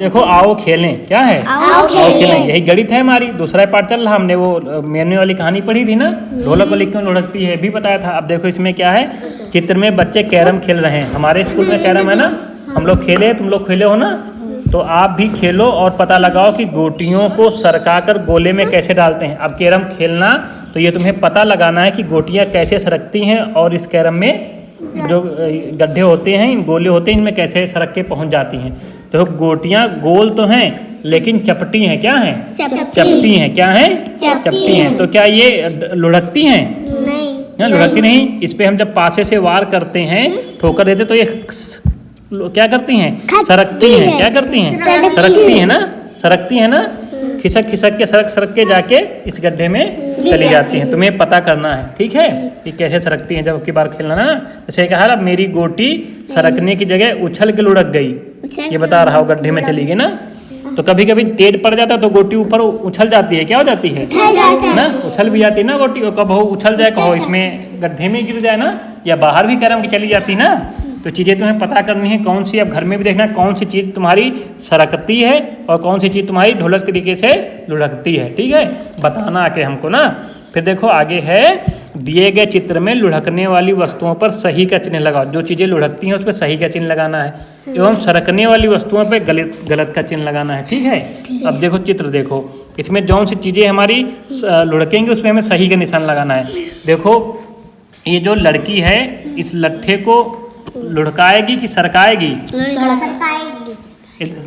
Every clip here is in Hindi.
देखो आओ खेलें, क्या है आओ खेलें, यही गणित है हमारी। दूसरा पार्ट चल रहा, हमने वो मेनू वाली कहानी पढ़ी थी ना, ढोलक को लिख क्यों लुढ़कती है, भी बताया था। अब देखो इसमें क्या है, चित्र में बच्चे कैरम खेल रहे हैं। हमारे स्कूल में कैरम है ना, हम लोग खेले, तुम लोग खेले हो ना, तो आप भी खेलो और पता लगाओ कि गोटियों को सरकाकर गोले में कैसे डालते हैं। अब कैरम खेलना तो ये तुम्हें पता लगाना है कि गोटियाँ कैसे सरकती हैं और इस कैरम में जो गड्ढे होते हैं, इन गोले होते हैं, इनमें कैसे सरक के पहुंच जाती हैं। तो गोटियां गोल तो हैं लेकिन चपटी हैं, क्या हैं? चपटी हैं, क्या हैं? चपटी हैं। तो क्या ये लुढ़कती हैं? नहीं, लुढ़कती नहीं। इस पे हम जब पासे से वार करते हैं, ठोकर देते, तो ये क्या करती हैं? सरकती हैं। क्या करती हैं? सरकती है ना, सरकती है ना, खिसक खिसक के सरक के जाके इस गड्ढे में चली जाती हैं। तुम्हें पता करना है, ठीक है, कि कैसे सरकती हैं। जब की बार खेलना ना, जैसे कहा अब मेरी गोटी सरकने की जगह उछल के लुढ़क गई, ये बता रहा हूँ, गड्ढे में चली गई ना। तो कभी कभी तेज पड़ जाता है तो गोटी ऊपर उछल जाती है, क्या हो जाती है ना, उछल भी जाती है ना गोटी। कब हो उछल जाए, कहो इसमें गड्ढे में गिर जाए ना, या बाहर भी कैरम की चली जाती ना। तो चीज़ें तुम्हें पता करनी है कौन सी, अब घर में भी देखना कौन सी चीज़ तुम्हारी सरकती है और कौन सी चीज़ तुम्हारी ढोलक तरीके से लुढ़कती है, ठीक है, बताना आके हमको ना। फिर देखो आगे है, दिए गए चित्र में लुढ़कने वाली वस्तुओं पर सही का चिन्ह लगाओ। जो चीज़ें लुढ़कती हैं उस पर सही का चिन्ह लगाना है, एवं सरकने वाली वस्तुओं पर गलत का चिन्ह लगाना है, ठीक है। अब देखो चित्र देखो, इसमें जौन सी चीज़ें हमारी लुढ़केंगी उसमें हमें सही का निशान लगाना है। देखो ये जो लड़की है, इस लट्ठे को लुढ़काएगी कि सरकाएगी?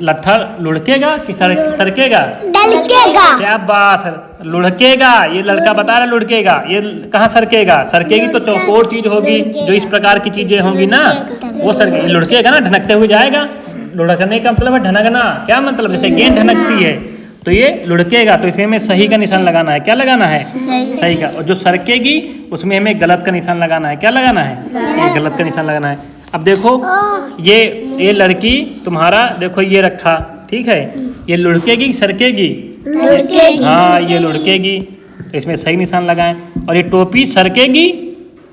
लट्ठा लुढ़केगा कि सरकेगा? डलकेगा। क्या बात है, लुढ़केगा। ये लड़का बता रहा लुढ़केगा, ये कहाँ सरकेगा? सरकेगी तो चौकोर चीज होगी, जो इस प्रकार की चीजें होंगी ना, वो सरके, लुढ़केगा ना, ढनकते हुए जाएगा। लुढ़कने का मतलब है ढनकना। क्या मतलब? जैसे गेंद ढनकती है तो ये लुढ़केगा, तो इसमें हमें सही का निशान लगाना है। क्या लगाना है? सही का। और जो सरकेगी उसमें हमें गलत का निशान लगाना है। क्या लगाना है? ये गलत का निशान लगाना है। अब देखो ये लड़की तुम्हारा, देखो ये रखा, ठीक है, ये लुढ़केगी कि सरकेगी? हाँ, ये लुढ़केगी, तो इसमें सही निशान लगाएं। और ये टोपी सरकेगी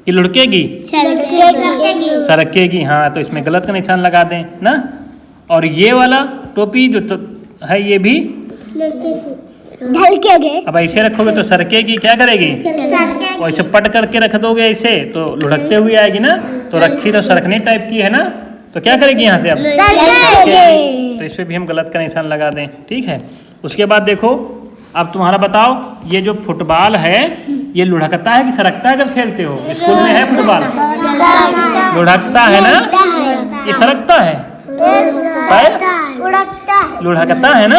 कि लुढ़केगी? सरकेगी, हाँ, तो इसमें गलत का निशान लगा दें ना। और ये वाला टोपी जो है ये भी ढलकेगी। अब ऐसे रखोगे तो सरकेगी, क्या करेगी? और ऐसे पट करके रख दोगे ऐसे तो लुढ़कते हुए आएगी ना। तो रखी तो सरकने टाइप की है ना, तो क्या करेगी यहाँ से? अब तो इस पे भी हम गलत का निशान लगा दें, ठीक है। उसके बाद देखो, अब तुम्हारा बताओ, ये जो फुटबॉल है ये लुढ़कता है कि सरकता है? जब खेलते हो स्कूल में है फुटबॉल, लुढ़कता है ना, ये सरकता है, लुढ़कता है ना।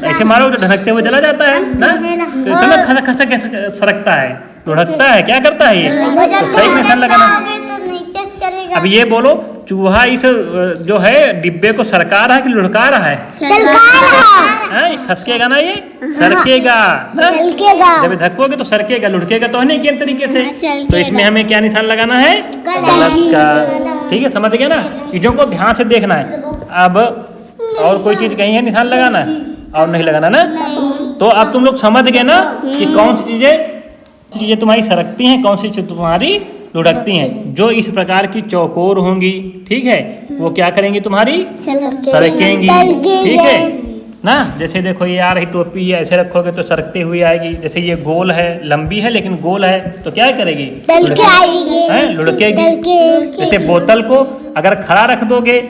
ऐसे मारो तो ढनकते हुए चला जाता है ना, तो इतना खसा कैसे सरकता है? लुढ़कता है। क्या करता है ये? तो सही निशान लगाना। अब ये बोलो, चूहा इस जो है डिब्बे को सरका रहा है कि लुढ़का रहा है? खसकेगा ना, ये सरकेगा ना। जब धक्कोगे तो सरकेगा, लुढ़केगा तो है नहीं किस तरीके से। तो इसमें हमें क्या निशान लगाना है? गलत का, ठीक है, समझ गए ना। चीजों को ध्यान से देखना है। अब और कोई चीज कहीं है निशान लगाना है और नहीं लगाना ना। तो अब तुम लोग समझ गए ना कि कौन सी चीजें तुम्हारी सरकती हैं, कौन सी चीज तुम्हारी लुढ़कती हैं। जो इस प्रकार की चौकोर होंगी, ठीक है, वो क्या करेंगी? तुम्हारी सरकेंगी, ठीक है ना। जैसे देखो ये आ रही टोपी, ऐसे रखोगे तो सरकते हुए आएगी। जैसे ये गोल है, लंबी है लेकिन गोल है, तो क्या करेगी? लुढ़केगी। जैसे बोतल को अगर खड़ा रख दोगे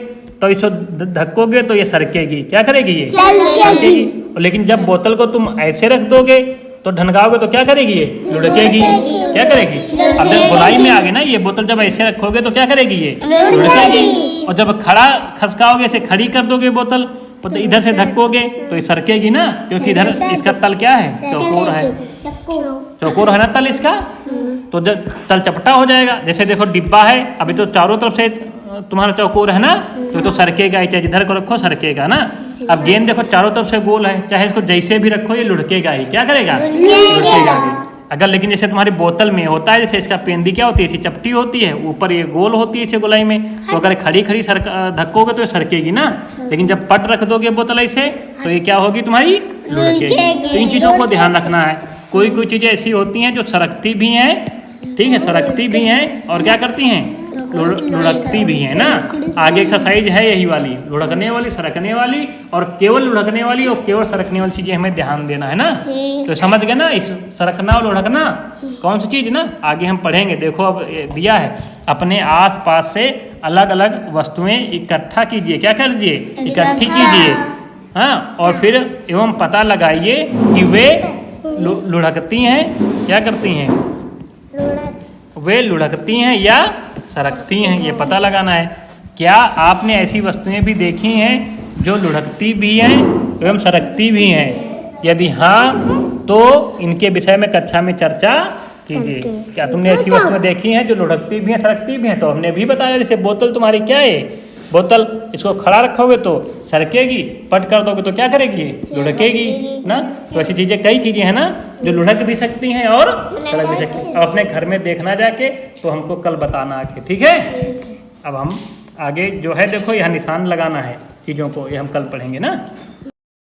तो इसको धक्कोगे तो ये सरकेगी, क्या करेगी? ये सरकेगी। लेकिन जब बोतल को तुम ऐसे रख दोगे तो ढनकाओगे तो क्या करेगी? ये लुढ़केगी, क्या करेगी? अब जब गोलाई में आ गई ना, ये बोतल जब ऐसे रखोगे तो क्या करेगी? ये लुढ़केगी। और जब खड़ा खसकाओगे, ऐसे खड़ी कर दोगे बोतल, तो इधर से धक्कोगे तो ये सरकेगी ना, क्योंकि इधर इसका तल क्या है? चौकोर है, चौकोर है ना तल इसका, तो जब तल चपटा हो जाएगा। जैसे देखो डिब्बा है, अभी तो चारों तरफ से तुम्हारा चौकोर है ना, तो सरकेगा ही, चाहे जिधर को रखो सरकेगा ना। अब गेंद देखो चारों तरफ से गोल है, चाहे इसको जैसे भी रखो ये लुढ़केगा ही, क्या करेगा? लुढ़केगा ही। अगर लेकिन जैसे तुम्हारी बोतल में होता है, जैसे इसका पेंदी क्या होती है? ऐसी चपटी होती है, ऊपर ये गोल होती है इसे गोलाई में, तो अगर खड़ी धक्कोगे तो ये सरकेगी ना। लेकिन जब पट रख दोगे बोतल ऐसे तो ये क्या होगी? तुम्हारी लुढ़केगी। तो इन चीज़ों को ध्यान रखना है। कोई कोई चीज़ें ऐसी होती हैं जो सरकती भी हैं, ठीक है, सरकती भी हैं और क्या करती हैं? लुढ़कती भी है ना। आगे एक्सरसाइज है यही वाली, लुढ़कने वाली, सरकने वाली, और केवल लुढ़कने वाली और केवल सरकने वाली चीजें हमें ध्यान देना है ना। तो समझ गए ना, इस सरकना और लुढ़कना कौन सी चीज ना, आगे हम पढ़ेंगे। देखो अब दिया है, अपने आस पास से अलग अलग वस्तुएं इकट्ठा कीजिए। क्या कर दीजिए? इकट्ठी कीजिए। हाँ, और फिर एवं पता लगाइए कि वे लुढ़कती हैं, क्या करती हैं, वे लुढ़कती हैं या सरकती हैं, ये पता लगाना है। क्या आपने ऐसी वस्तुएं भी देखी हैं जो लुढ़कती भी हैं एवं सरकती भी हैं? यदि हाँ, तो इनके विषय में कक्षा में चर्चा कीजिए। क्या तुमने ऐसी वस्तुएं देखी हैं जो लुढ़कती भी हैं, सरकती भी हैं? तो हमने भी बताया, जैसे बोतल तुम्हारी क्या है, बोतल, इसको खड़ा रखोगे तो सरकेगी, पट कर दोगे तो क्या करेगी, लुढ़केगी ना। तो ऐसी चीजें, कई चीजें हैं ना जो लुढ़क भी सकती हैं और सरक भी सकती हैं। अब अपने घर में देखना जाके, तो हमको कल बताना आके, ठीक है। अब हम आगे जो है देखो, यहाँ निशान लगाना है चीज़ों को, ये हम कल पढ़ेंगे ना।